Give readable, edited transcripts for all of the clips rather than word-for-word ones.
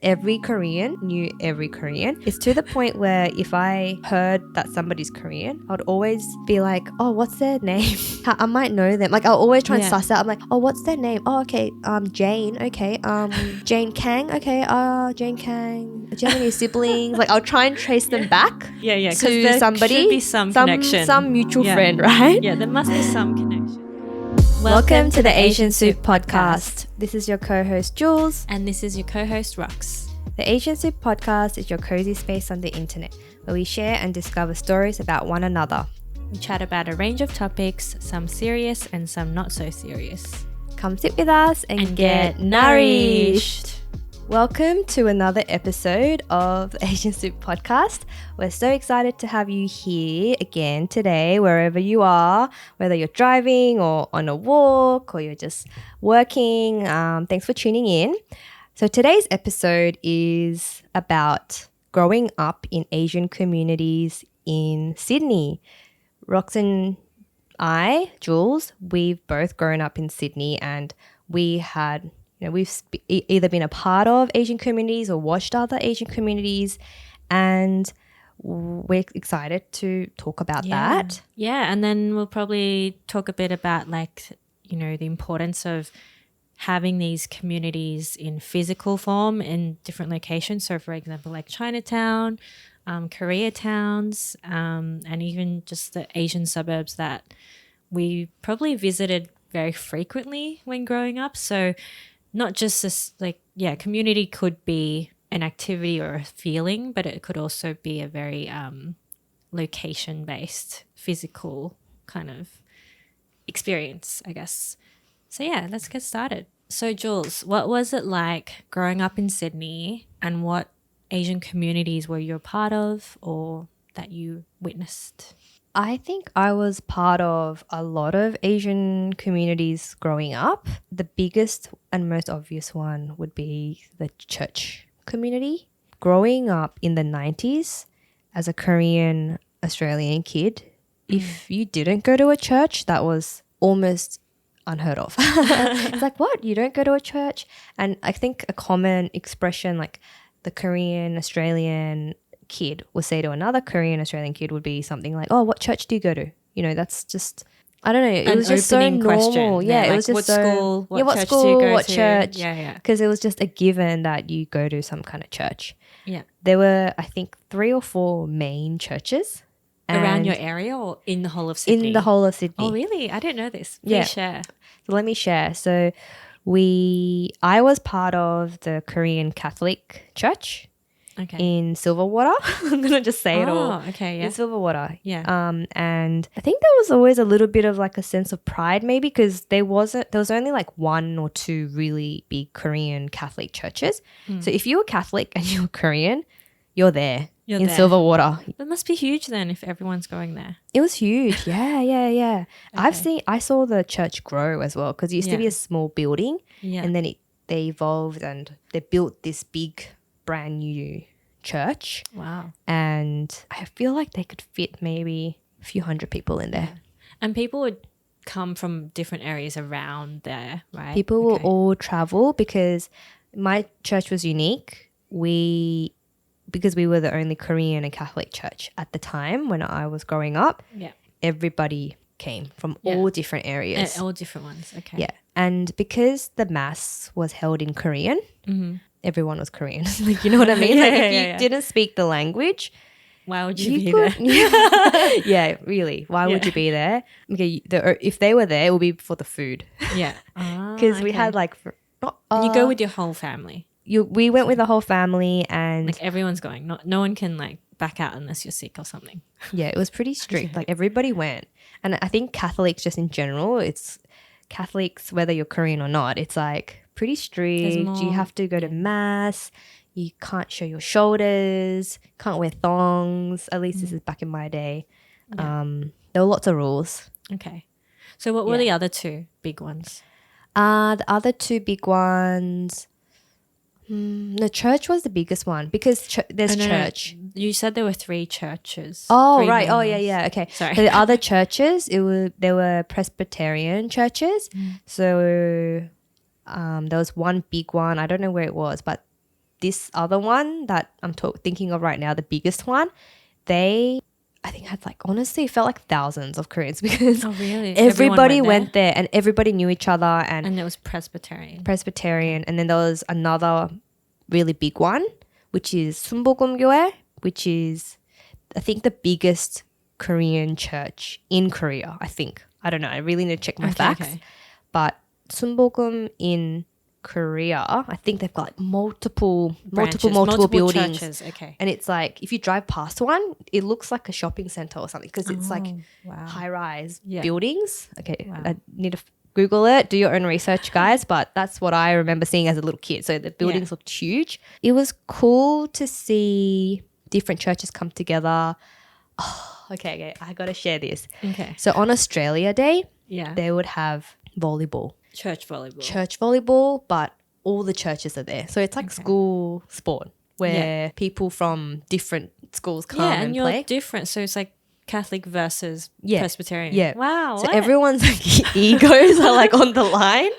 Every Korean knew every Korean. It's to the point where if I heard that somebody's Korean, I'd always be like, oh, what's their name? I might know them. Like, I'll always try and suss out. I'm like, oh, what's their name? Oh, okay, Jane. Okay, Jane Kang. Okay, Jane Kang. Do you have any siblings? Like, I'll try and trace them back to somebody. Should be some connection. Some mutual friend, right? Yeah, there must be some connection. Welcome to the Asian Soup Podcast. This is your co-host Jules. And this is your co-host Rox. The Asian Soup Podcast is your cozy space on the internet where we share and discover stories about one another. We chat about a range of topics, some serious and some not so serious. Come sit with us and get nourished. Welcome to another episode of the Asian Soup Podcast. We're so excited to have you here again today, wherever you are, whether you're driving or on a walk or you're just working. Thanks for tuning in. So today's episode is about growing up in Asian communities in Sydney. Rox and I, Jules, we've both grown up in Sydney, and we had, we've either been a part of Asian communities or watched other Asian communities, and we're excited to talk about that. Yeah, and then we'll probably talk a bit about the importance of having these communities in physical form in different locations. So, for example, like Chinatown, Koreatowns, and even just the Asian suburbs that we probably visited very frequently when growing up. So not just this, community could be an activity or a feeling, but it could also be a very location-based, physical kind of experience, I guess. So yeah, let's get started. So Jules, what was it like growing up in Sydney, and what Asian communities were you a part of or that you witnessed? I think I was part of a lot of Asian communities growing up. The biggest and most obvious one would be the church community. Growing up in the 90s as a Korean Australian kid, if you didn't go to a church, that was almost unheard of. It's like, what? You don't go to a church? And I think a common expression like the Korean Australian kid will say to another Korean Australian kid would be something like, oh, what church do you go to? That's just, I don't know. It was just so normal. Question. Yeah, it was just what so, school, what church school, do you go what to? church? Yeah. Because it was just a given that you go to some kind of church. Yeah. There were, I think, 3 or 4 main churches. Around your area or in the whole of Sydney? In the whole of Sydney. Oh, really? I didn't know this. Please share. So let me share. So I was part of the Korean Catholic Church. Okay. In Silverwater. I'm going to just say it all. Okay, yeah. In Silverwater. Yeah. And I think there was always a little bit of like a sense of pride maybe, because there was only like 1 or 2 really big Korean Catholic churches. So if you were Catholic and you were Korean, you're there. You're in Silverwater. That must be huge then if everyone's going there. It was huge. Yeah. Okay. I saw the church grow as well, because it used to be a small building, and then they evolved and they built this big brand new church. Wow. And I feel like they could fit maybe a few hundred people in there. And people would come from different areas around there, right? People will all travel, because my church was unique. Because we were the only Korean and Catholic church at the time when I was growing up. Yeah. Everybody came from all different areas. All different ones. Okay. Yeah. And because the mass was held in Korean, everyone was Korean. Like, you know what I mean? If you didn't speak the language, why would you be there? Yeah, really. Why would you be there? Okay, if they were there, it would be for the food. Yeah. Because we had you go with your whole family. We went with the whole family, and like everyone's going. No one can like back out unless you're sick or something. Yeah, it was pretty strict. Like everybody went. And I think Catholics just in general, it's Catholics, whether you're Korean or not, it's like pretty strict. You have to go to mass. You can't show your shoulders. Can't wear thongs. At least this is back in my day. Yeah. There were lots of rules. Okay. So what were the other 2 big ones? The other 2 big ones... the church was the biggest one, because there's church. You said there were 3 churches. Oh, 3 right. Oh, ones. yeah. Okay. Sorry. So the other churches, there were Presbyterian churches. So there was one big one. I don't know where it was, but this other one that I'm thinking of right now, the biggest one, I think had like, honestly, it felt like thousands of Koreans because Oh, really? everybody Everyone went there and everybody knew each other And it was Presbyterian. And then there was another really big one, which is Sunbogumgyoe, which is, I think, the biggest Korean church in Korea, I think. I don't know. I really need to check my facts. Okay. But Sunbogum in Korea, I think they've got like multiple buildings. Churches. Okay. And it's like, if you drive past one, it looks like a shopping center or something because it's like wow. high-rise Yeah. buildings. Okay, Wow. I need to Google it, do your own research, guys, but that's what I remember seeing as a little kid. So the buildings looked huge. It was cool to see different churches come together. Oh, okay, I got to share this. Okay. So on Australia Day, Yeah. they would have volleyball. Church volleyball. Church volleyball, but all the churches are there. So it's like school sport where people from different schools come and you're play. different. So it's like Catholic versus Presbyterian. Yeah. Wow. So everyone's like, egos are like on the line.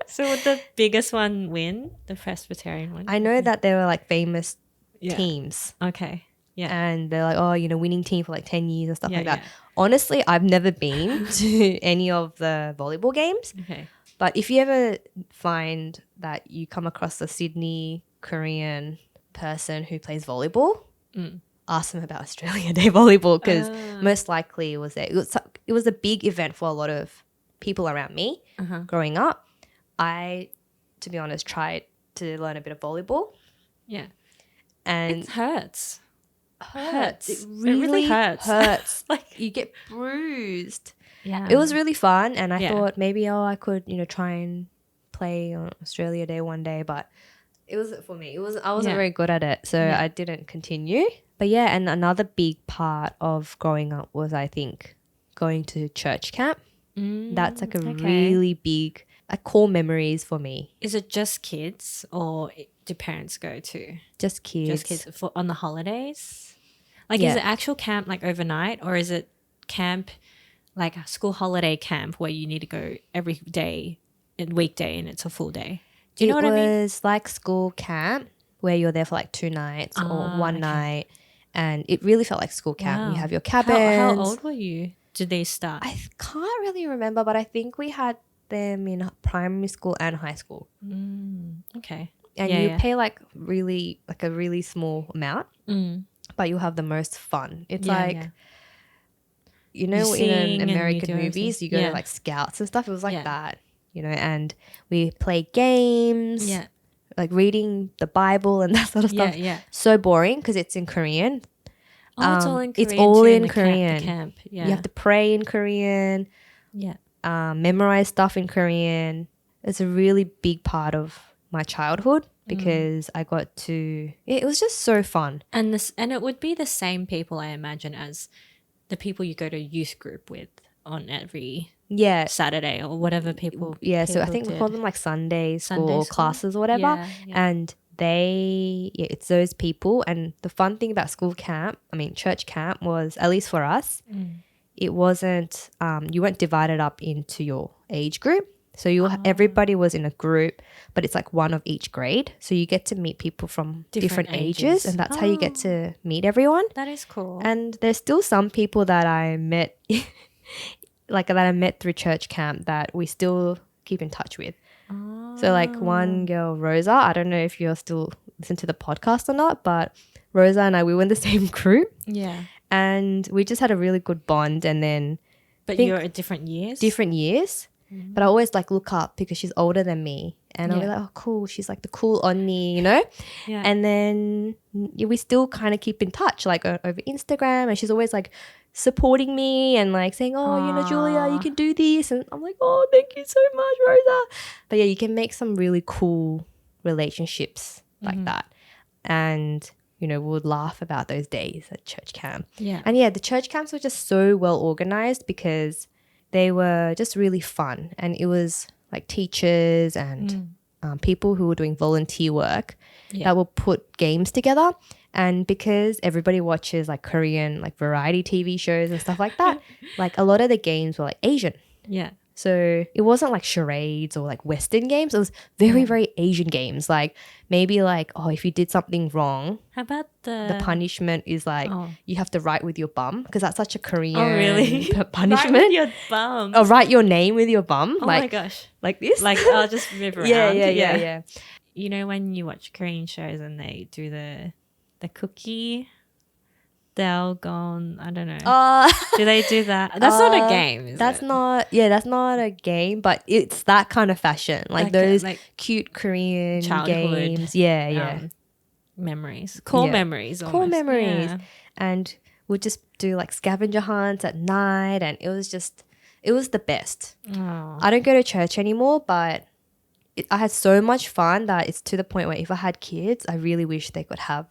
So would the biggest one win? The Presbyterian one? I know that there were like famous Yeah. teams. Okay. Yeah. And they're like, oh, winning team for like 10 years and stuff like that. Yeah. Honestly, I've never been to any of the volleyball games. Okay. But if you ever find that you come across a Sydney Korean person who plays volleyball, ask them about Australia Day volleyball because most likely it was there. It was a big event for a lot of people around me growing up. I, to be honest, tried to learn a bit of volleyball. Yeah. And it hurts. It really hurts. Like you get bruised. Yeah. It was really fun, and I thought maybe I could try and play on Australia Day one day, but it wasn't for me. I wasn't very good at it, so I didn't continue. But yeah, and another big part of growing up was, I think, going to church camp. That's like a really big core memories for me. Is it just kids or do parents go too? Just kids. Just kids on the holidays? Like is it actual camp like overnight, or is it camp like a school holiday camp where you need to go every day and weekday and it's a full day? Do you know what I mean? It was like school camp where you're there for like 2 nights or one night, and it really felt like school camp. Wow. You have your cabins. How old were you? Did they start? I can't really remember, but I think we had them in primary school and high school. Okay. And you pay like a really small amount, but you have the most fun. It's in American movies, you go to like scouts and stuff. It was like that, and we play games, like reading the Bible and that sort of stuff. Yeah. So boring because it's in Korean. Oh, it's all in Korean. It's all too, in Korean. The camp. Yeah. You have to pray in Korean. Yeah. Memorize stuff in Korean. It's a really big part of my childhood because I got to. It was just so fun. And it would be the same people, I imagine, as the people you go to youth group with on every Saturday or whatever people. Yeah, so I think we call them like Sunday school classes or whatever. Yeah. And it's those people. And the fun thing about church camp was, at least for us, it wasn't, you weren't divided up into your age group. So everybody was in a group, but it's like one of each grade. So you get to meet people from different ages, and that's how you get to meet everyone. That is cool. And there's still some people that I met, that I met through church camp that we still keep in touch with. So like one girl, Rosa, I don't know if you're still listen to the podcast or not, but Rosa and we were in the same group. Yeah. And we just had a really good bond. And then, but you're at different years. Different years. Mm-hmm. But I always look up because she's older than me, and I'll be like, oh, cool. She's like the cool onni, Yeah. And then we still kind of keep in touch, over Instagram, and she's always supporting me and saying, oh, Julia, you can do this, and I'm like, oh, thank you so much, Rosa. But yeah, you can make some really cool relationships like that, and we would laugh about those days at church camp. Yeah, and the church camps were just so well organized because they were just really fun, and it was teachers and people who were doing volunteer work that will put games together. And because everybody watches Korean variety TV shows and stuff like that, a lot of the games were Asian. Yeah. So it wasn't like charades or like Western games. It was very, very Asian games. Like maybe like, oh, if you did something wrong, How about the punishment is like Oh. you have to write with your bum, because that's such a Korean really? punishment. Right with your bum. Oh, write your name with your bum. Oh like, my gosh. Like this? Like I'll just move around. Yeah. You know when you watch Korean shows and they do the cookie Dalgon, I don't know. Do they do that? That's not a game, is that's it? that's not a game, but it's that kind of fashion. Like Okay, those like cute Korean childhood, games. Yeah. Memories. Core memories almost. Core memories. Yeah. And we'd just do like scavenger hunts at night, and it was the best. Oh. I don't go to church anymore, but I had so much fun that it's to the point where if I had kids, I really wish they could have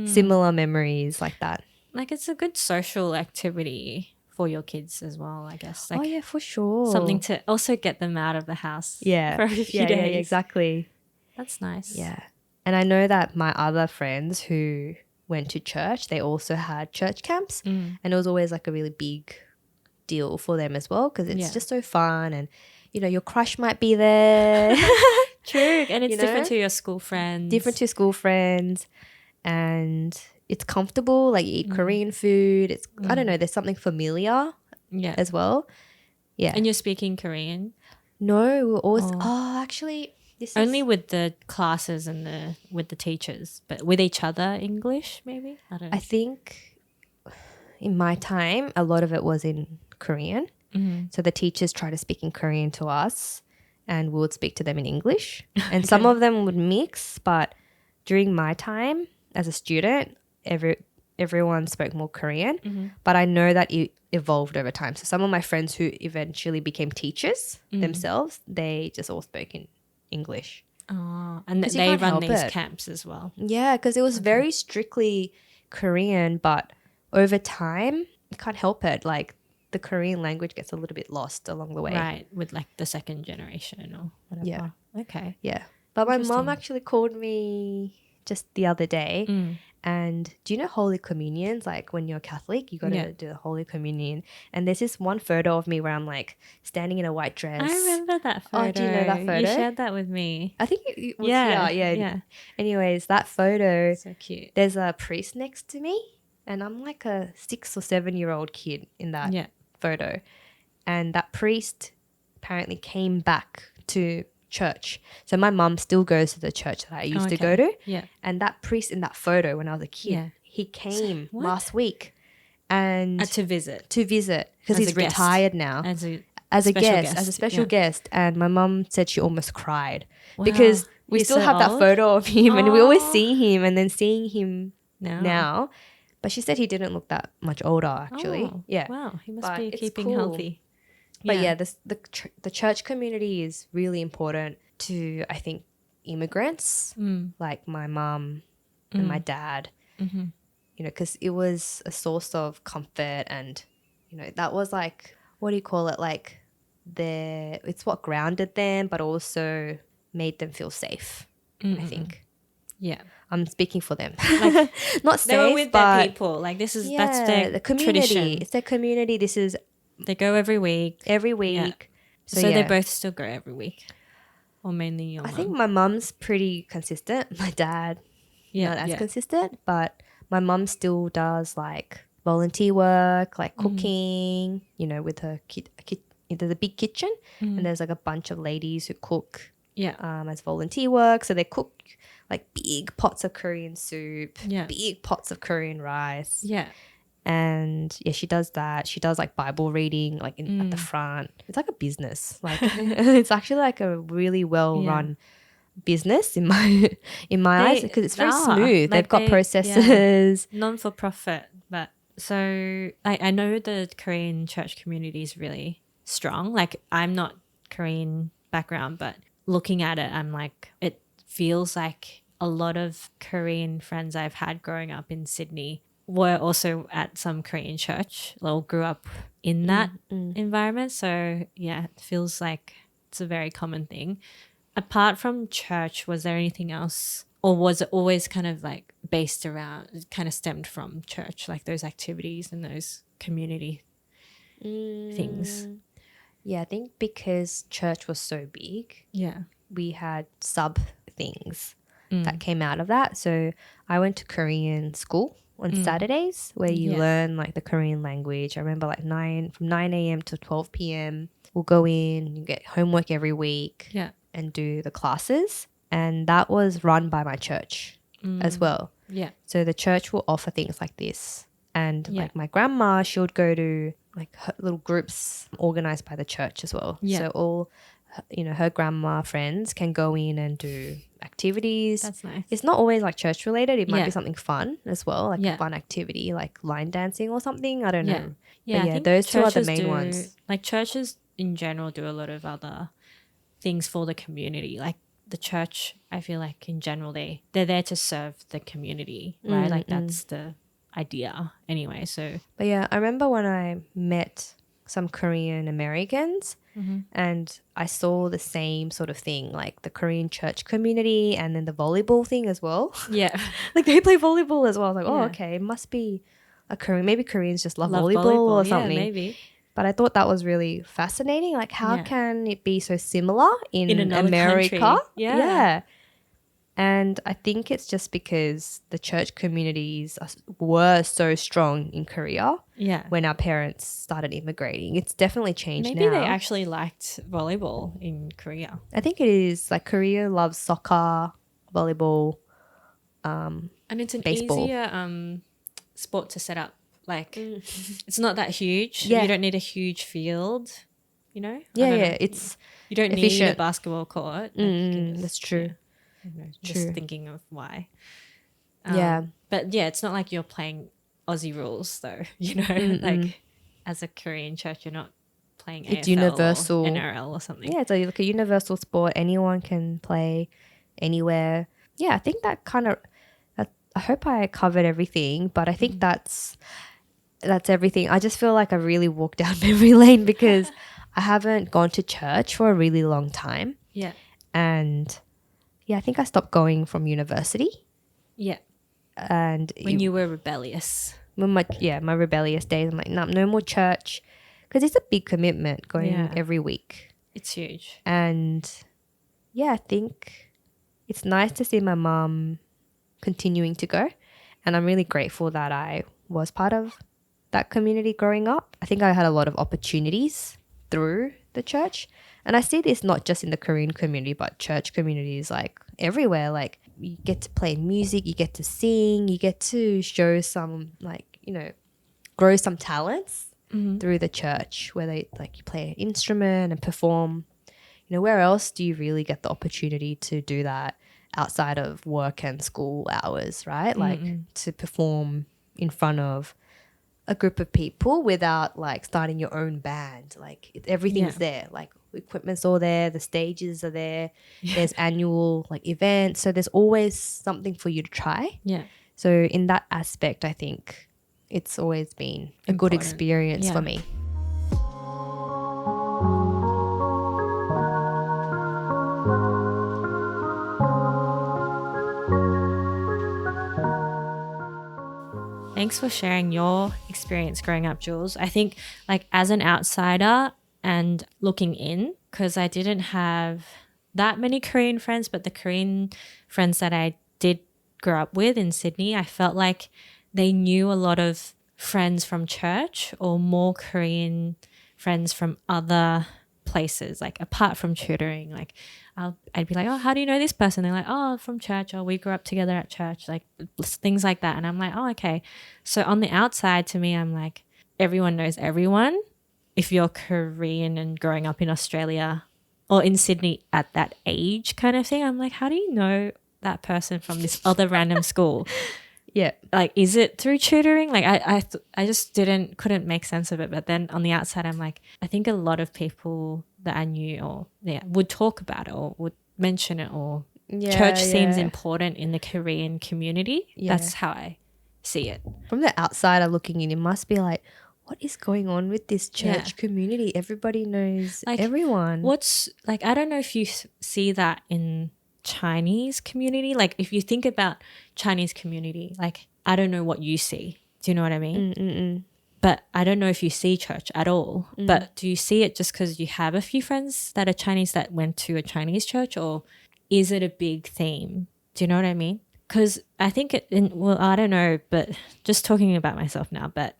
similar memories like that. Like it's a good social activity for your kids as well, I guess. Like oh yeah, for sure. something to also get them out of the house. Yeah. For a few days. Yeah, exactly. That's nice. Yeah. And I know that my other friends who went to church, they also had church camps, and it was always like a really big deal for them as well, because it's just so fun, and you know your crush might be there. True, and it's different to your school friends. Different to school friends, and it's comfortable. Like you eat Korean food. It's I don't know. There's something familiar. As well. Yeah. And you're speaking Korean? No, we're always. Oh, actually, this only with the classes and with the teachers, but with each other English maybe. I don't know. I think in my time a lot of it was in Korean. So the teachers try to speak in Korean to us, and we would speak to them in English. And some of them would mix, but during my time as a student, everyone spoke more Korean. But I know that it evolved over time. So some of my friends who eventually became teachers themselves, they just all spoke in English. Oh, and they run these camps as well. Yeah, because it was very strictly Korean, but over time, you can't help it. Like the Korean language gets a little bit lost along the way. Right, with like the second generation or whatever. Yeah. Okay. Yeah. But my mom actually called me just the other day. And do you know Holy Communions? Like when you're Catholic, you got to do the Holy Communion. And there's this one photo of me where I'm like standing in a white dress. I remember that photo. Oh, do you know that photo? You shared that with me. I think it was yeah. Anyways, that photo. So cute. There's a priest next to me, and I'm like a 6 or 7-year-old kid in that photo. And that priest apparently came back to church. So my mum still goes to the church that I used to go to. Yeah. And that priest in that photo when I was a kid, he came last week and to visit because he's retired now. As a guest, as a special guest. And my mum said she almost cried because we still have that photo of him and we always see him, and then seeing him now. But she said he didn't look that much older actually. Yeah. Wow. He must be keeping healthy. But the church community is really important to, I think, immigrants like my mum and my dad, you know, because it was a source of comfort, and, you know, that was like, what do you call it? Like it's what grounded them, but also made them feel safe, I think. Yeah. I'm speaking for them. Like, not safe, they were with but their people. Like that's their the community. Tradition. It's their community. They go every week. Yeah. So they both still go every week, or mainly your mum? I think my mum's pretty consistent. My dad, not as consistent, but my mum still does like volunteer work, like cooking. You know, with her there's a big kitchen, and there's like a bunch of ladies who cook. As volunteer work, so they cook like big pots of Korean soup, big pots of Korean rice. Yeah. And she does that. She does like Bible reading like at the front. It's like a business. Like it's actually like a really well run business in my eyes, because it's very smooth. Like They've got processes. Non-for-profit, but so I know the Korean church community is really strong. Like I'm not Korean background, but looking at it, I'm like, it feels like a lot of Korean friends I've had growing up in Sydney were also at some Korean church or grew up in that environment. So yeah, it feels like it's a very common thing. Apart from church, was there anything else, or was it always kind of like based around, kind of stemmed from church, like those activities and those community things? Yeah, I think because church was so big, Yeah. we had sub things that came out of that. So I went to Korean school on Saturdays where you learn like the Korean language. I remember like from 9 a.m. to 12 p.m. We'll go in, you get homework every week and do the classes. And that was run by my church as well. Yeah. So the church will offer things like this. And like my grandma, she would go to like her little groups organized by the church as well. Yeah. So all, her grandma friends can go in and do activities. That's nice. It's not always like church related. It might be something fun as well, like a fun activity like line dancing or something. I don't know. Yeah, But I think those two are the churches main ones. Like churches in general do a lot of other things for the community. Like the church, I feel like in general they're there to serve the community, right? Like that's the idea anyway. So But yeah, I remember when I met some Korean Americans and I saw the same sort of thing, like the Korean church community and then the volleyball thing as well. yeah. Like they play volleyball as well. I was like, oh, Yeah. okay, it must be a Korean. Maybe Koreans just love volleyball or something. Yeah, maybe. But I thought that was really fascinating. Like, how can it be so similar in another America? country. Yeah. And I think it's just because the church communities were so strong in Korea when our parents started immigrating. It's definitely changed Maybe now. they actually liked volleyball in Korea. I think it is. Like, Korea loves soccer, volleyball, And it's an baseball. easier sport to set up. Like, it's not that huge. Yeah. You don't need a huge field, I don't know. It's You don't need a basketball court. that's true. I don't know, just thinking of why. Yeah. But yeah, it's not like you're playing Aussie rules though, like as a Korean church, you're not playing It's AFL universal. or NRL or something. Yeah, it's like a universal sport. Anyone can play anywhere. Yeah, I think that I hope I covered everything, but I think that's everything. I just feel like I really walked down memory lane because I haven't gone to church for a really long time. Yeah. And I think I stopped going from university. Yeah. And when you were rebellious. When my rebellious days, I'm like, no more church. Because it's a big commitment going every week. It's huge. And yeah, I think it's nice to see my mum continuing to go. And I'm really grateful that I was part of that community growing up. I think I had a lot of opportunities through the church. And I see this not just in the Korean community, but church communities like everywhere. Like you get to play music, you get to sing, you get to show some grow some talents through the church where they you play an instrument and perform. Where else do you really get the opportunity to do that outside of work and school hours, right? Like to perform in front of a group of people without starting your own band. Everything's there. Equipment's all there, the stages are there, there's annual events, so there's always something for you to try. So in that aspect, I think it's always been a good experience for me. Thanks for sharing your experience growing up, Jules. I think as an outsider and looking in, because I didn't have that many Korean friends, but the Korean friends that I did grow up with in Sydney, I felt like they knew a lot of friends from church or more Korean friends from other places, apart from tutoring. I'd be like, oh, how do you know this person? They're like, oh, from church, or we grew up together at church, things like that. And I'm like, oh, okay. So on the outside, to me, I'm like, everyone knows everyone. If you're Korean and growing up in Australia or in Sydney at that age kind of thing, I'm like, how do you know that person from this other random school? Yeah. Is it through tutoring? I just couldn't make sense of it. But then on the outside, I'm like, I think a lot of people that I knew would talk about it or would mention it, or church seems important in the Korean community. Yeah. That's how I see it. From the outsider looking in, it must be like, what is going on with this church community? Everybody knows everyone. I don't know if you see that in Chinese community. If you think about Chinese community, I don't know what you see. Do you know what I mean? but I don't know if you see church at all. But do you see it just because you have a few friends that are Chinese that went to a Chinese church, or is it a big theme? Do you know what I mean? Because I think I don't know, but just talking about myself now, but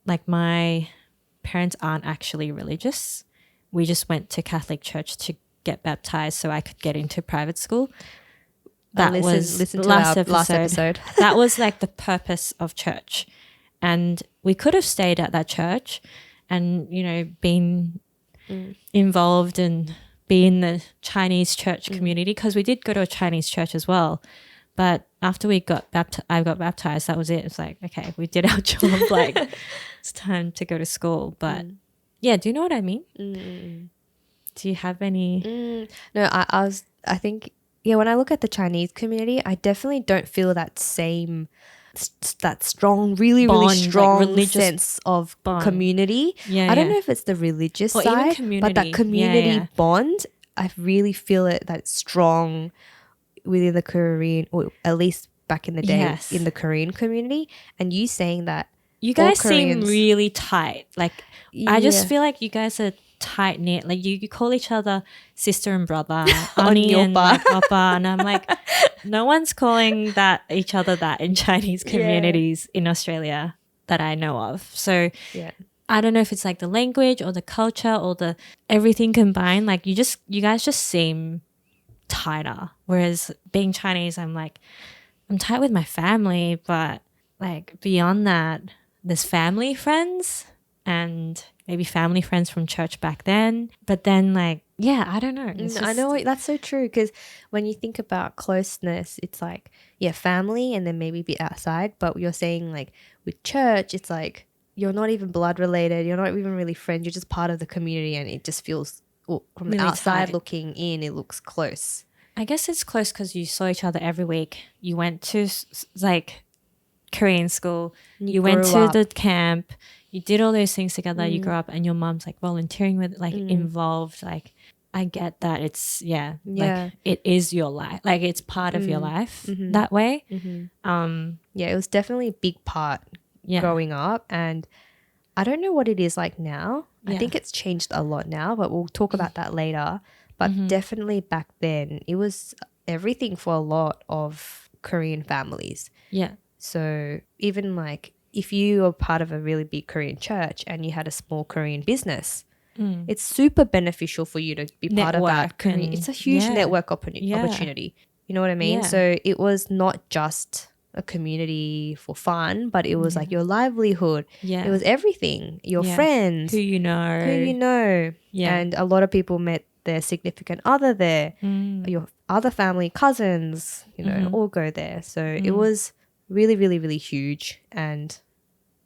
like my parents aren't actually religious. We just went to Catholic church to get baptized so I could get into private school. That listen to our last episode. That was like the purpose of church. And we could have stayed at that church and, you know, been involved and be in the Chinese church community, because we did go to a Chinese church as well. But after I got baptized, that was it. It's like, okay, we did our job. Like, it's time to go to school. But yeah, do you know what I mean? Do you have any? No, I think, yeah, when I look at the Chinese community, I definitely don't feel that strong, really strong, like, religious sense of bond. Community. I don't know if it's the religious side, but that community bond, I really feel it, that it's strong within the Korean, or at least back in the day in the Korean community. And you saying that you guys seem really tight. Like, I just feel like you guys are tight knit. Like, you call each other sister and brother, Ani and like, Papa, and I'm like, no one's calling each other that in Chinese communities in Australia that I know of. So I don't know if it's like the language or the culture or the everything combined. Like, you guys just seem tighter. Whereas being Chinese, I'm tight with my family, but like beyond that, there's family friends and maybe family friends from church back then. But then, like, yeah, I don't know. I know that's so true, because when you think about closeness, it's like, yeah, family and then maybe a bit outside. But you're saying like with church, it's like you're not even blood related. You're not even really friends. You're just part of the community, and it just feels, from really the outside tight. Looking in, it looks close. I guess it's close because you saw each other every week. You went to like Korean school. You went to the camp. You did all those things together. You grew up, and your mom's like volunteering with, like involved. Like, I get that. It's like it is your life. Like, it's part of your life that way. Yeah, it was definitely a big part growing up, and I don't know what it is like now. I think it's changed a lot now, but we'll talk about that later. But definitely back then, it was everything for a lot of Korean families. Yeah. So even like if you were part of a really big Korean church and you had a small Korean business, it's super beneficial for you to be part of that. It's a huge network opportunity. You know what I mean? Yeah. So it was not just a community for fun, but it was like your livelihood. Yeah. It was everything. Your friends. Who you know. Yeah. And a lot of people met their significant other there. Your other family, cousins, you know, all go there. So it was really, really, really huge. And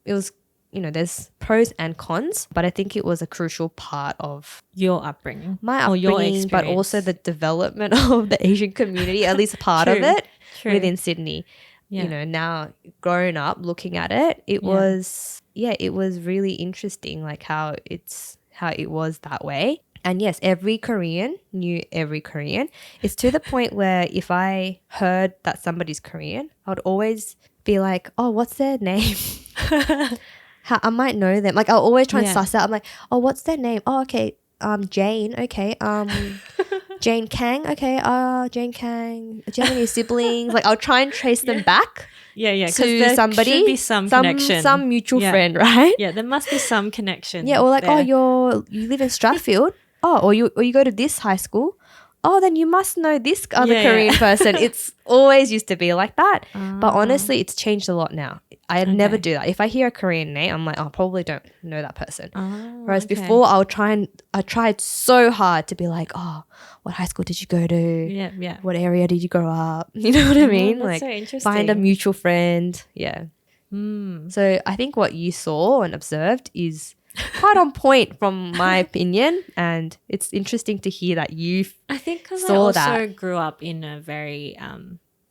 it was, you know, there's pros and cons, but I think it was a crucial part of your upbringing. My upbringing, but also the development of the Asian community, at least part of it within Sydney. Yeah. You know, now growing up, looking at it, it was really interesting, like how it was that way. And yes, every Korean knew every Korean. It's to the point where if I heard that somebody's Korean, I would always be like, oh, what's their name? I might know them. Like, I'll always try and suss out. I'm like, oh, what's their name? Oh, okay. Jane. Okay. Jane Kang. Okay. Jane Kang. Do you have any siblings? Like, I'll try and trace them back. Yeah. To somebody. Should be some connection. Some mutual friend, right? Yeah, there must be some connection. Yeah, or like, there. Oh, you live in Strathfield. Oh, or you go to this high school. Oh, then you must know this other Korean person. It's always used to be like that. But honestly, it's changed a lot now. I never do that. If I hear a Korean name, I'm like, I probably don't know that person. Whereas before, I tried so hard to be like, oh, what high school did you go to? Yeah. What area did you grow up? You know what I mean? That's like, so interesting. Find a mutual friend. Yeah. So I think what you saw and observed is quite on point from my opinion, and it's interesting to hear that you I think because I also grew up in a very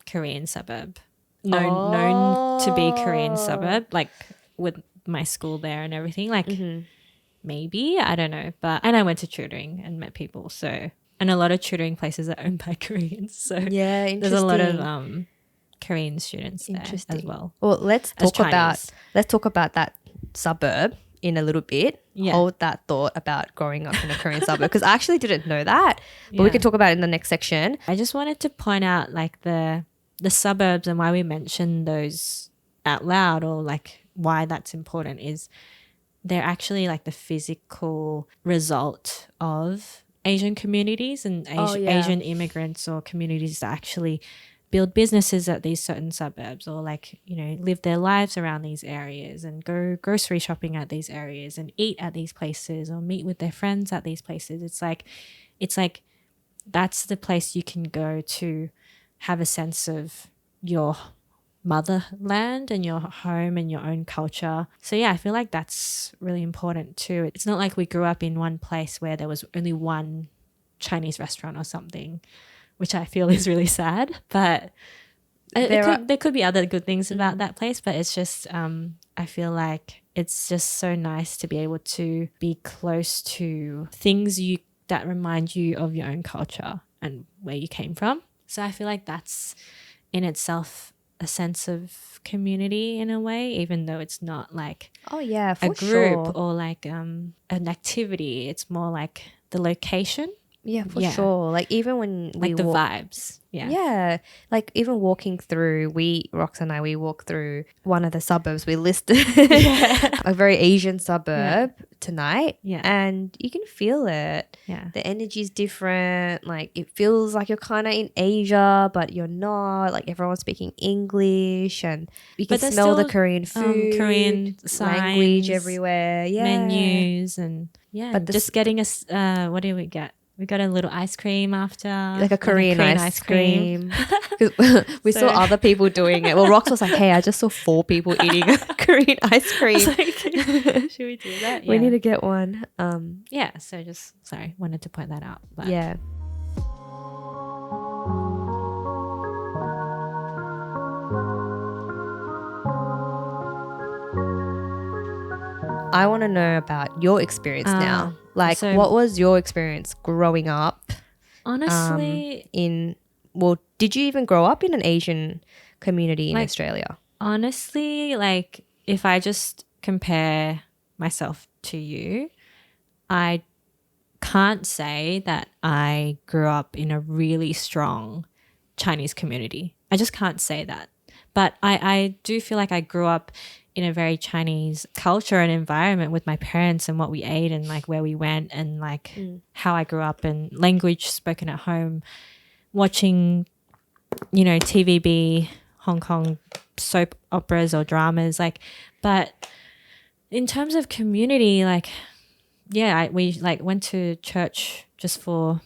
Korean suburb, known to be Korean suburb, like with my school there and everything, like maybe, I don't know, and I went to tutoring and met people, so, and a lot of tutoring places are owned by Koreans, so there's a lot of Korean students there as well. Well, let's talk about that suburb in a little bit. Yeah. Hold that thought about growing up in a Korean suburb, because I actually didn't know that, but we Yeah. can talk about it in the next section. I just wanted to point out like the suburbs and why we mention those out loud, or like why that's important, is they're actually like the physical result of Asian communities and Asian immigrants or communities that actually build businesses at these certain suburbs, or like, you know, live their lives around these areas and go grocery shopping at these areas and eat at these places or meet with their friends at these places. It's like that's the place you can go to have a sense of your motherland and your home and your own culture. So yeah, I feel like that's really important too. It's not like we grew up in one place where there was only one Chinese restaurant or something, which I feel is really sad, but there could be other good things about that place. But it's just I feel like it's just so nice to be able to be close to things that remind you of your own culture and where you came from. So I feel like that's in itself a sense of community in a way, even though it's not like for a group or like an activity. It's more like the location. Yeah, for sure. Like even when we like the vibes. Yeah. Yeah. Like even walking through, Rox and I, we walk through one of the suburbs we listed, a very Asian suburb tonight. Yeah. And you can feel it. Yeah. The energy's different. Like it feels like you're kind of in Asia, but you're not. Like everyone's speaking English, and you can smell the Korean food, Korean language signs, everywhere. Yeah. Menus and but just getting us, what do we get? We got a little ice cream after. Like a Korean ice cream. We saw other people doing it. Well, Rox was like, hey, I just saw 4 people eating a Korean ice cream. Like, should we do that? Yeah. We need to get one. Yeah, so just, wanted to point that out. But. Yeah. I want to know about your experience now. Like, what was your experience growing up? Honestly, did you even grow up in an Asian community in Australia? Honestly, like, if I just compare myself to you, I can't say that I grew up in a really strong Chinese community. I just can't say that. But I do feel like I grew up in a very Chinese culture and environment with my parents and what we ate and like where we went and like how I grew up and language spoken at home, watching, you know, TVB, Hong Kong soap operas or dramas. Like, but in terms of community, like, yeah, we like went to church just for,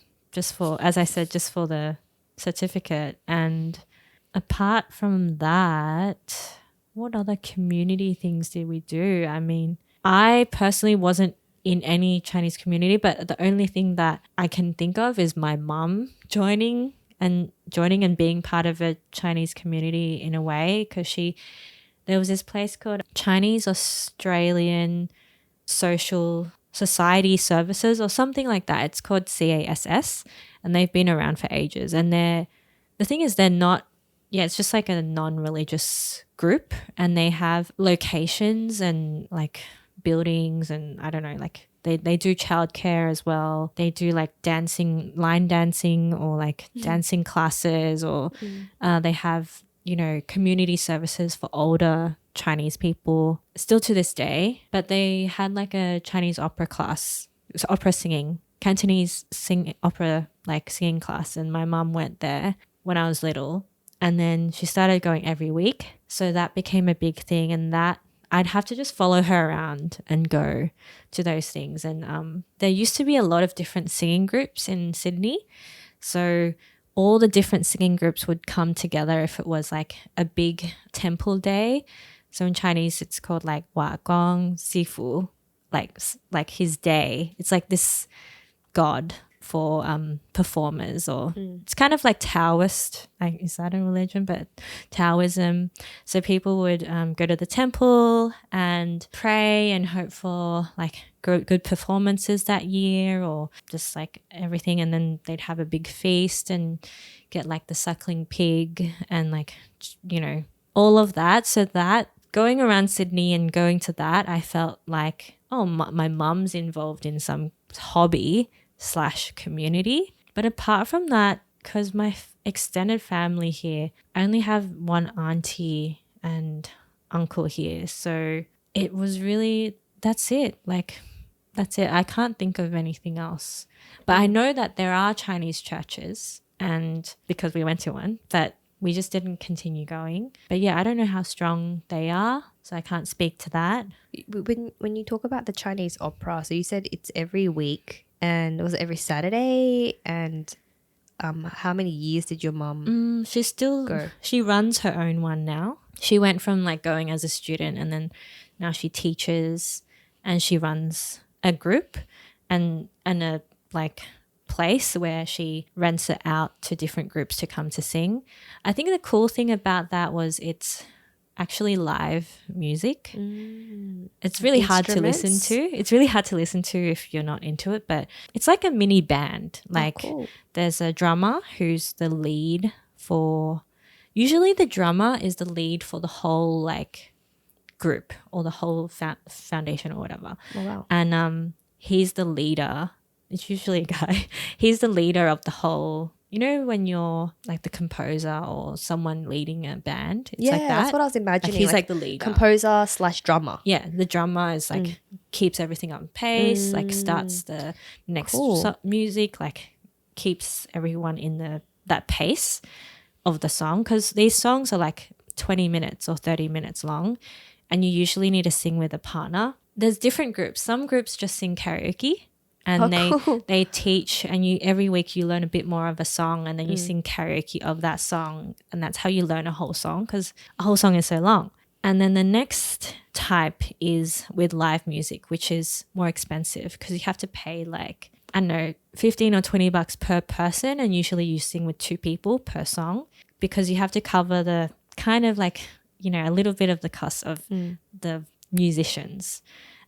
as I said, just for the certificate. And apart from that, what other community things did we do? I mean, I personally wasn't in any Chinese community, but the only thing that I can think of is my mum joining and being part of a Chinese community in a way, because there was this place called Chinese Australian Social Society Services or something like that. It's called CASS, and they've been around for ages. And the thing is, they're not, it's just like a non-religious group, and they have locations and like buildings, and I don't know, like they do childcare as well. They do like line dancing or like dancing classes, or they have, you know, community services for older Chinese people still to this day. But they had like a Chinese opera class, opera singing, Cantonese opera like singing class, and my mum went there when I was little. And then she started going every week. So that became a big thing, and that I'd have to just follow her around and go to those things. And there used to be a lot of different singing groups in Sydney. So all the different singing groups would come together if it was like a big temple day. So in Chinese, it's called like Wa Gong Sifu, like his day. It's like this god for performers, or it's kind of like Taoist, like, is that a religion? But Taoism. So people would go to the temple and pray and hope for like good performances that year, or just like everything, and then they'd have a big feast and get like the suckling pig and like, you know, all of that. So that going around Sydney and going to that, I felt like, oh, my mum's involved in some hobby / community. But apart from that, because my extended family here, I only have one auntie and uncle here. So it was really, that's it. Like, that's it. I can't think of anything else. But I know that there are Chinese churches, and because we went to one, that we just didn't continue going. But yeah, I don't know how strong they are, so I can't speak to that. When you talk about the Chinese opera, so you said it's every week, and was it every Saturday? And how many years did your mum She's still go? She runs her own one now. She went from like going as a student, and then now she teaches, and she runs a group and a like place where she rents it out to different groups to come to sing. I think the cool thing about that was it's actually live music. It's really hard to listen to. It's really hard to listen to if you're not into it, but it's like a mini band. Like cool. There's a drummer who's the lead for, usually the drummer is the lead for the whole like group or the whole foundation or whatever. Oh, wow. And he's the leader. It's usually a guy. He's the leader of the whole, you know, when you're like the composer or someone leading a band. It's like that. That's what I was imagining. Like he's like the leader. Composer / drummer. Yeah, the drummer is like keeps everything on pace, like starts the next music, like keeps everyone in that pace of the song, because these songs are like 20 minutes or 30 minutes long, and you usually need to sing with a partner. There's different groups. Some groups just sing karaoke. And they teach, and every week you learn a bit more of a song, and then you sing karaoke of that song, and that's how you learn a whole song, because a whole song is so long. And then the next type is with live music, which is more expensive because you have to pay like, I don't know, $15 or $20 per person, and usually you sing with 2 people per song, because you have to cover the kind of like, you know, a little bit of the cost of the musicians.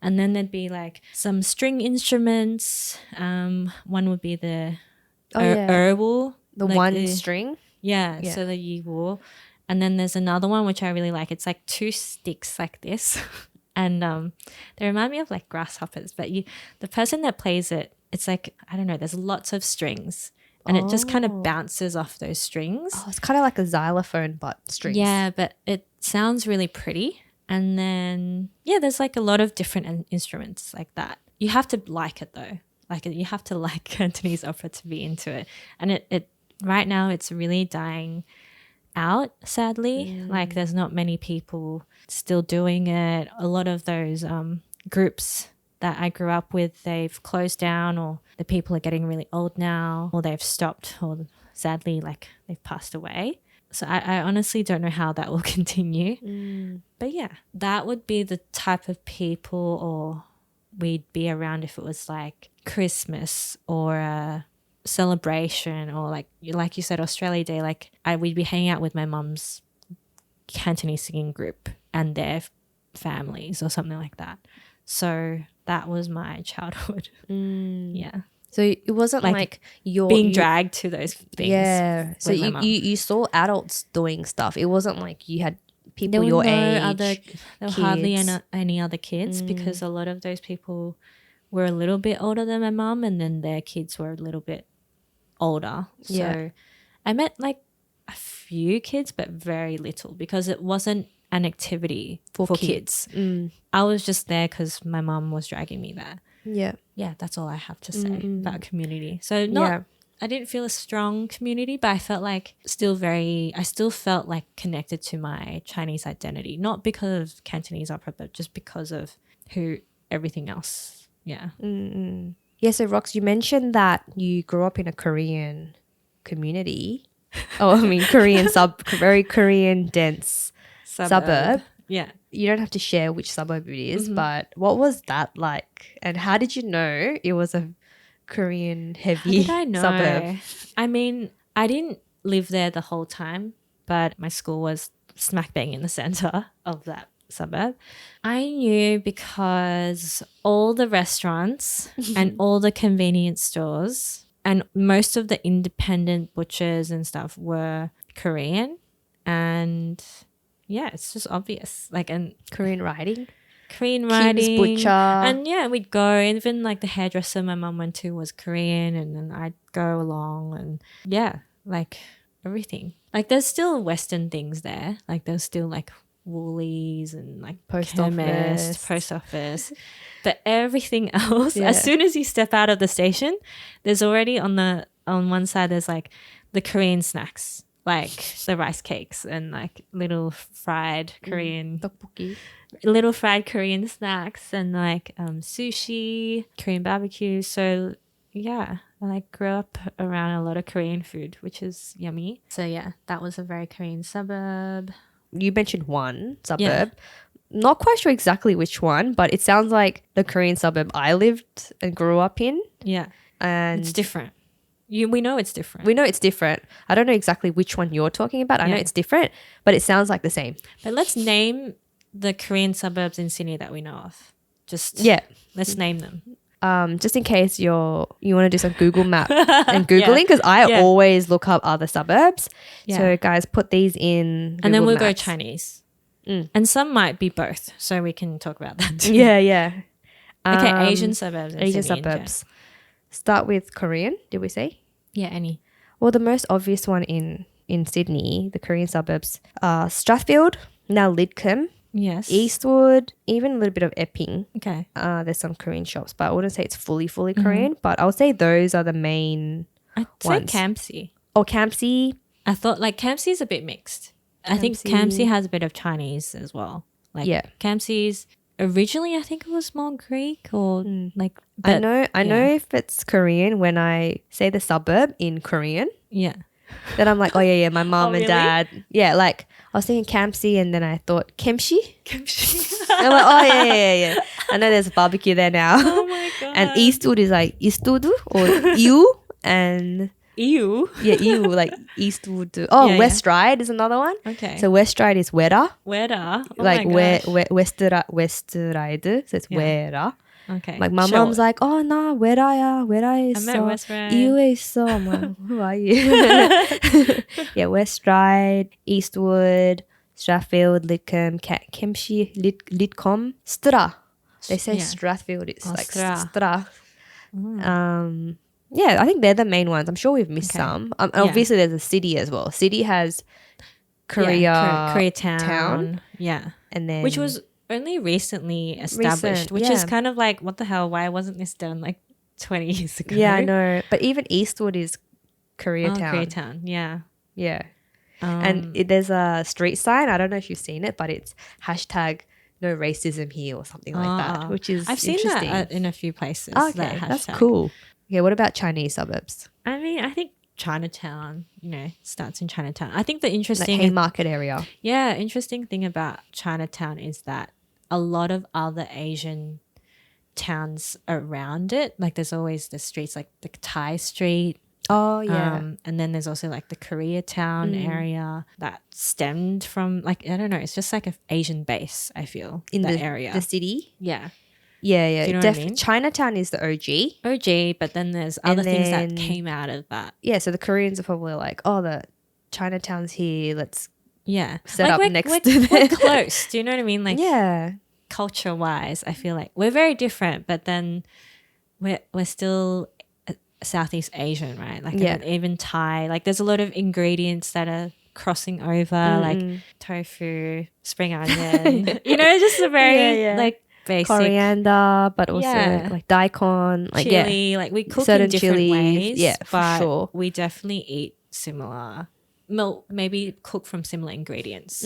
And then there'd be like some string instruments. One would be the herbal. The like one string? Yeah, so the yiwu. And then there's another one which I really like. It's like 2 sticks like this. And they remind me of like grasshoppers. But the person that plays it, it's like, I don't know, there's lots of strings. And it just kind of bounces off those strings. Oh, it's kind of like a xylophone but strings. Yeah, but it sounds really pretty. And then, yeah, there's like a lot of different instruments like that. You have to like it though. Like you have to like Cantonese opera to be into it. And it right now it's really dying out, sadly. Like there's not many people still doing it. A lot of those groups that I grew up with, they've closed down, or the people are getting really old now, or they've stopped, or sadly like they've passed away. So I honestly don't know how that will continue. But yeah, that would be the type of people or we'd be around if it was like Christmas or a celebration, or like you said, Australia Day. Like we'd be hanging out with my mum's Cantonese singing group and their families or something like that. So that was my childhood. Yeah. So it wasn't like you're being dragged to those things. Yeah. So you saw adults doing stuff. It wasn't like you had people your age. There were hardly any other kids, because a lot of those people were a little bit older than my mum, and then their kids were a little bit older. So I met like a few kids, but very little, because it wasn't an activity for kids. I was just there because my mum was dragging me there. Yeah, that's all I have to say about community. So I didn't feel a strong community, but I felt like I still felt like connected to my Chinese identity, not because of Cantonese opera, but just because of everything else. Yeah. Yeah, so Rox, you mentioned that you grew up in a Korean community. Korean very Korean dense suburb. Yeah. You don't have to share which suburb it is, but what was that like? And how did you know it was a Korean heavy suburb? I mean, I didn't live there the whole time, but my school was smack bang in the center of that suburb. I knew because all the restaurants and all the convenience stores and most of the independent butchers and stuff were Korean, and yeah, it's just obvious. Like, and Korean writing. Korean Kim's writing. Butcher. And yeah, we'd go. Even like the hairdresser my mum went to was Korean, and then I'd go along, and yeah, like everything. Like there's still Western things there. Like there's still like Woolies and like Post chemist, office. post office. But everything else, Yeah. as soon as you step out of the station, there's already on one side there's like the Korean snacks, like the rice cakes and like little fried Korean Tteokbokki. little fried Korean snacks and like sushi, Korean barbecue. So yeah, I like grew up around a lot of Korean food, which is yummy. So yeah, that was a very Korean suburb. You mentioned one suburb. Yeah. Not quite sure exactly which one, but it sounds like the Korean suburb I lived and grew up in. Yeah, And it's different. We know it's different. we know it's different. I don't know exactly which one you're talking about. I know Yeah. it's different, but it sounds like the same. But let's name the Korean suburbs in Sydney that we know of. Just Yeah. let's name them. Just in case you want to do some Google map and Googling, because I Yeah. always look up other suburbs. Yeah. So guys, put these in Google And then we'll go Maps. Chinese. Mm. And some might be both, so we can talk about that too. Yeah, yeah. Okay, Um, Asian suburbs. in Asian Sydney, okay. suburbs. Start with Korean, did we say? Yeah, any. Well, the most obvious one in Sydney, the Korean suburbs, are Strathfield, now Lidcombe, Yes. Eastwood, even a little bit of Epping. Okay. There's some Korean shops, but I wouldn't say it's fully Korean. But I would say those are the main. I'd say Ones. Campsie. Or Campsie. I thought like Campsie's a bit mixed. I think Campsie. Campsie has a bit of Chinese as well. Like Yeah. Campsie's originally I think it was more Greek or like I but know if it's Korean when I say the suburb in Korean. yeah. Then I'm like, oh yeah, my mom and really? dad. Yeah, like I was thinking Campsie and then I thought Kemshi. Campsie. I'm like, oh yeah. I know there's a barbecue there now. Oh my god. And Eastwood is like Eastwood or Ew and Ew. yeah, Ew like Eastwood. Oh, Yeah, West Ryde is another one. Okay. So West Ryde is Wera. Wera. Oh Like my gosh. West Ryde. So it's Yeah. Wera. Okay. Like my Sure. mom's like, oh nah, Wera야. Wera I is met West Ryde. 이유에 있어. I'm like, who are you? Yeah, West Ryde, Eastwood, Strathfield, Lidcombe, Kempsey, Lidcombe, Stra. They say Yeah. Strathfield. It's Oh, like Stra. Stra. Mm. Yeah, I think they're the main ones. I'm sure we've missed Okay. some. Obviously, there's a city as well. City has Koreatown. Town. Yeah. and then Which was only recently established, Recent, which is yeah. kind of like, what the hell? Why wasn't this done like 20 years ago? yeah, I know. But even Eastwood is Oh, Koreatown. Koreatown. Yeah. Yeah. And there's a street sign. I don't know if you've seen it, but it's hashtag no racism here or something like that, which is I've seen interesting. that in a few places. Okay, that that's hashtag. cool. Yeah, what about Chinese suburbs? I mean, I think Chinatown, starts in Chinatown. I think the Like interesting, Haymarket area. interesting thing about Chinatown is that a lot of other Asian towns around it, like there's always the streets like the Thai street. Oh, yeah. And then there's also like the Koreatown area that stemmed from like, I don't know, it's just like an Asian base, I feel, In that the area. the city? Yeah. Yeah, yeah. Do you know what I mean? Chinatown is the OG. OG, but then there's And other things then- that came out of that. Yeah, so the Koreans are probably like, oh, the Chinatown's here. Let's Yeah. set up next we're, to we're them. close. Do you know what I mean? Like yeah. culture wise, I feel like we're very different, but then we're still Southeast Asian, right? Like Yeah. even Thai. Like there's a lot of ingredients that are crossing over, like tofu, spring onion. Just a very Yeah, yeah. like basic Coriander, but also Yeah. like daikon. Like, yeah. chili. Like we cook Certain in different chilies. ways. Yeah, for but sure. we definitely eat similar. Maybe cook from similar ingredients.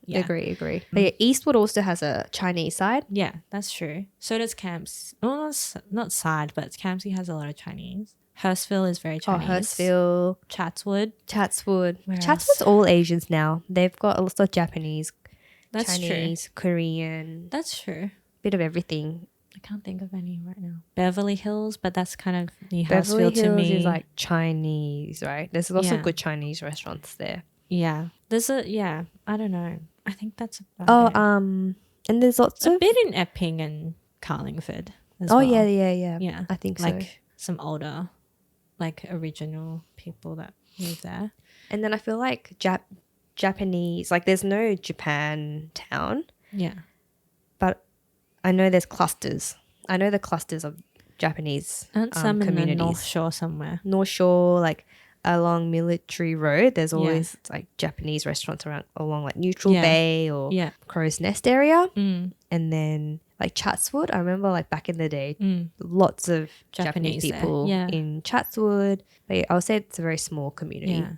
Yeah. Agree. But yeah, Eastwood also has a Chinese side. Yeah, that's true. So does Camps. Oh, not side, but Campsie has a lot of Chinese. Hurstville is very Chinese. Oh, Hurstville, Chatswood. Chatswood. Where Chatswood's all Asians now. They've got lots of Japanese, That's Chinese, Korean, That's true. bit of everything. I can't think of any right now. Beverly Hills, but that's kind of near Beverly Hurstville to Hills me. is like Chinese, right? There's lots Yeah. of good Chinese restaurants there. yeah. I don't know. I think that's about Oh, it. and there's lots A of bit in Epping and Carlingford as oh well. yeah. Yeah. I think so. Like some older, like original people that live there. And then I feel like Japanese, like there's no Japan town, Yeah. but I know there's clusters. I know the clusters of Japanese And some in the communities. North Shore somewhere. North Shore, like along Military Road, there's always like Japanese restaurants around along like Neutral Bay or Crow's Nest area. And then like Chatswood, I remember like back in the day, lots of Japanese people in Chatswood. But I would say it's a very small community. Yeah.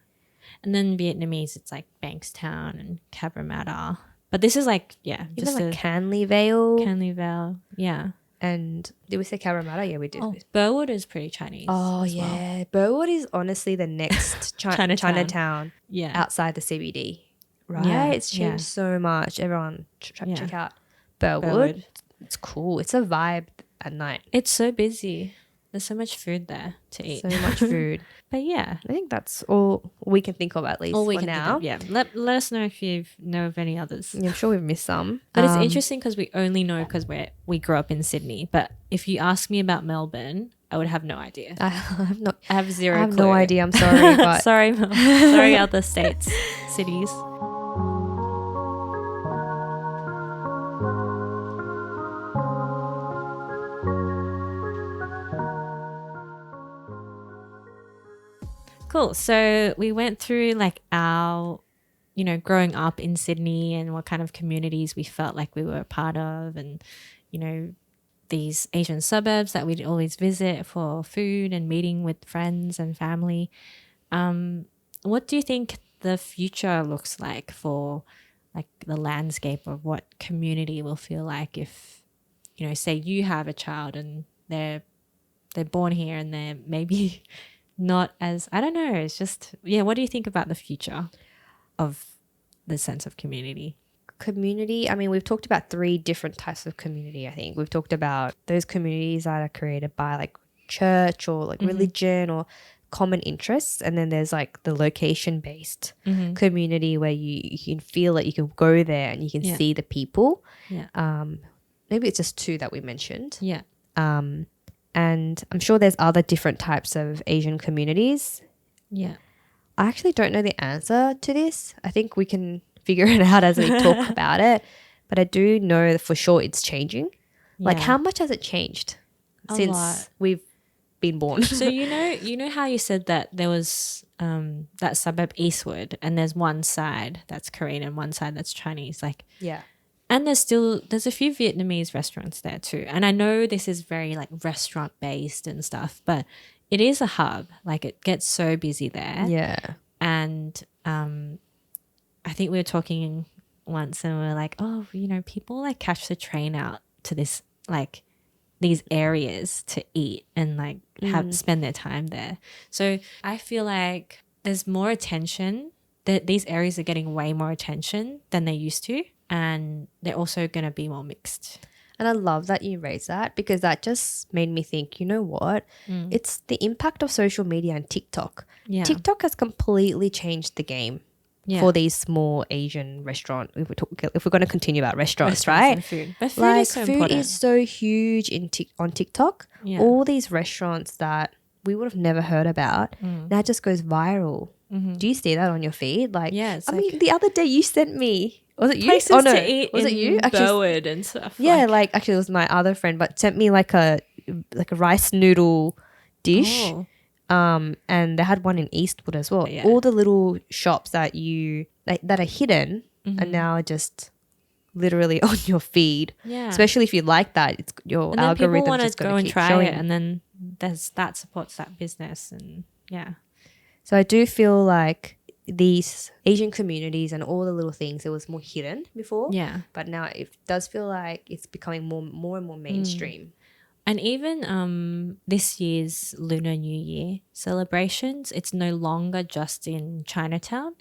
And then Vietnamese, it's like Bankstown and Cabramatta. But this is like, just like Canley Vale. Yeah. And did we say Cabramatta? Yeah, we did. Oh, Burwood is pretty Chinese. Oh, yeah. Well. Burwood is honestly the next Chinatown outside the CBD. Right? Yeah. It's changed so much. Everyone check out Burwood. It's cool. It's a vibe at night. It's so busy. There's so much food there to eat. So much food. But yeah. I think that's all we can think of at least for now. Let us know if you know of any others. Yeah, I'm sure we've missed some. But it's interesting because we only know because we grew up in Sydney. But if you ask me about Melbourne, I would have no idea. I have zero clue. I have no idea. I'm sorry. But sorry, Mel. Sorry, other states, cities. Cool. So we went through like our, growing up in Sydney and what kind of communities we felt like we were a part of, and, these Asian suburbs that we'd always visit for food and meeting with friends and family. What do you think the future looks like for like the landscape of what community will feel like if, say you have a child and they're born here and they're maybe not as, I don't know, it's just, what do you think about the future of the sense of community? Community, I mean, we've talked about 3 different types of community, I think. We've talked about those communities that are created by like church or like religion or common interests. And then there's like the location-based community where you can feel that you can go there and you can see the people. Yeah. Maybe it's just 2 that we mentioned. Yeah. And I'm sure there's other different types of Asian communities. Yeah. I actually don't know the answer to this. I think we can figure it out as we talk about it. But I do know that for sure it's changing. Yeah. Like how much has it changed since we've been born? So you know how you said that there was that suburb Eastwood and there's one side that's Korean and one side that's Chinese. Like and there's a few Vietnamese restaurants there too. And I know this is very like restaurant based and stuff, but it is a hub. Like it gets so busy there. Yeah. And I think we were talking once and we were like, oh, people like catch the train out to this like these areas to eat and like spend their time there. So I feel like there's more attention, that these areas are getting way more attention than they used to. And they're also going to be more mixed. And I love that you raised that because that just made me think, you know what? It's the impact of social media and TikTok. Yeah. TikTok has completely changed the game for these small Asian restaurants. If we're going to continue about restaurants, right? And food. But food like is so food important. is so huge on TikTok. Yeah. All these restaurants that we would have never heard about now just goes viral. Do you see that on your feed? Like, I mean, the other day you sent me. Was it you? Places to eat was it you? Burwood and stuff. Yeah, like actually it was my other friend, but sent me like a rice noodle dish. Oh. And they had one in Eastwood as well. Yeah. All the little shops that that are hidden are now just literally on your feed. Yeah. Especially if you like that, it's your algorithm just going to keep try showing it, and then that supports that business, and So I do feel like these Asian communities and all the little things, it was more hidden before. Yeah. But now it does feel like it's becoming more and more mainstream. And even this year's Lunar New Year celebrations, it's no longer just in Chinatown.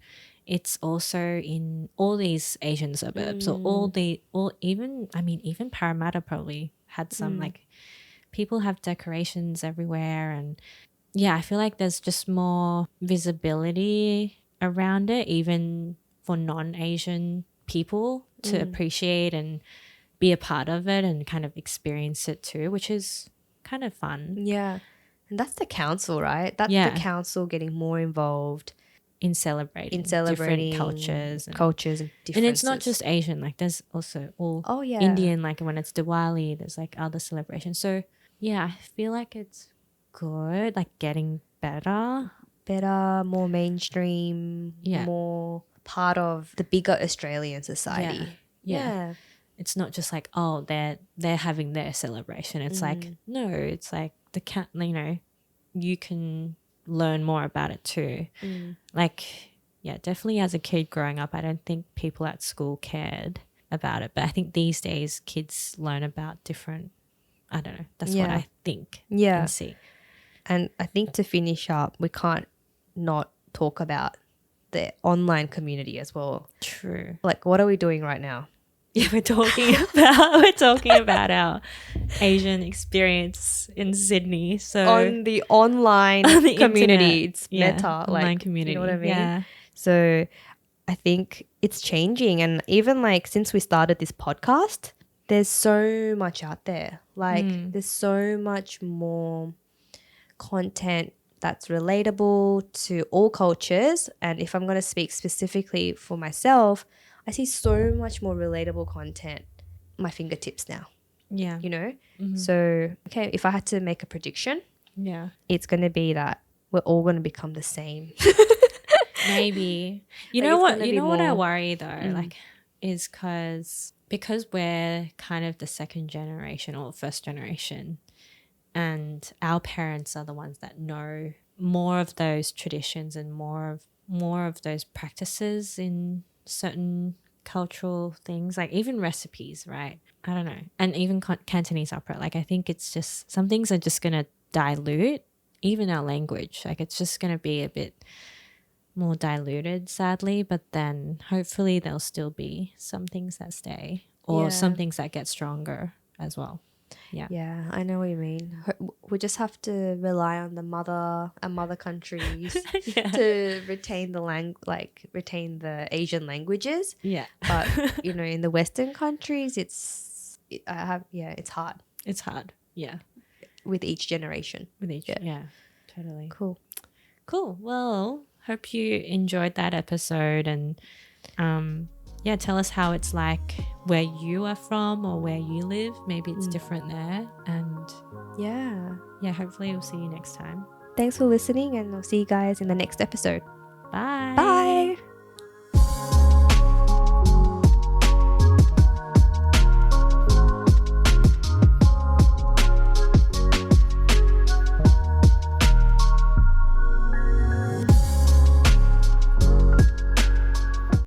It's also in all these Asian suburbs, or even Parramatta probably had some like people have decorations everywhere, and I feel like there's just more visibility around it, even for non-Asian people to appreciate and be a part of it and kind of experience it too, which is kind of fun. Yeah. And that's the council, right? That's the council getting more involved in celebrating different cultures and differences. and it's not just Asian, like there's also all Indian, like when it's Diwali there's like other celebrations. So yeah, I feel like it's good, like getting better, more mainstream, more part of the bigger Australian society. Yeah. It's not just like, oh, they're having their celebration. It's like, no, it's like you can learn more about it too. Like, yeah, definitely as a kid growing up, I don't think people at school cared about it. But I think these days kids learn about different, I don't know, that's what I think and see. And I think to finish up, we can't not talk about the online community as well. True. Like, what are we doing right now? Yeah, we're talking about our Asian experience in Sydney. So on the online on the community, internet. it's meta, online community. You know what I mean? Yeah. So I think it's changing, and even like since we started this podcast, there's so much out there. Like there's so much more content that's relatable to all cultures. And if I'm going to speak specifically for myself, I see so much more relatable content at my fingertips now. Yeah. You know? So, okay, if I had to make a prediction, it's going to be that we're all going to become the same. Maybe. You know what I worry though, like, is because we're kind of the second generation or first generation, and our parents are the ones that know more of those traditions and more of those practices in certain cultural things, like even recipes, right? I don't know. And even Cantonese opera, like I think it's just some things are just going to dilute even our language. Like it's just going to be a bit more diluted, sadly, but then hopefully there'll still be some things that stay or some things that get stronger as well. Yeah, I know what you mean. We just have to rely on our mother countries to retain retain the Asian languages. Yeah. But in the Western countries, it's hard. It's hard. Yeah. With each generation. Totally. Cool. Well, hope you enjoyed that episode, and tell us how it's like where you are from or where you live. Maybe it's different there. And hopefully we'll see you next time. Thanks for listening, and I'll see you guys in the next episode. Bye. Bye.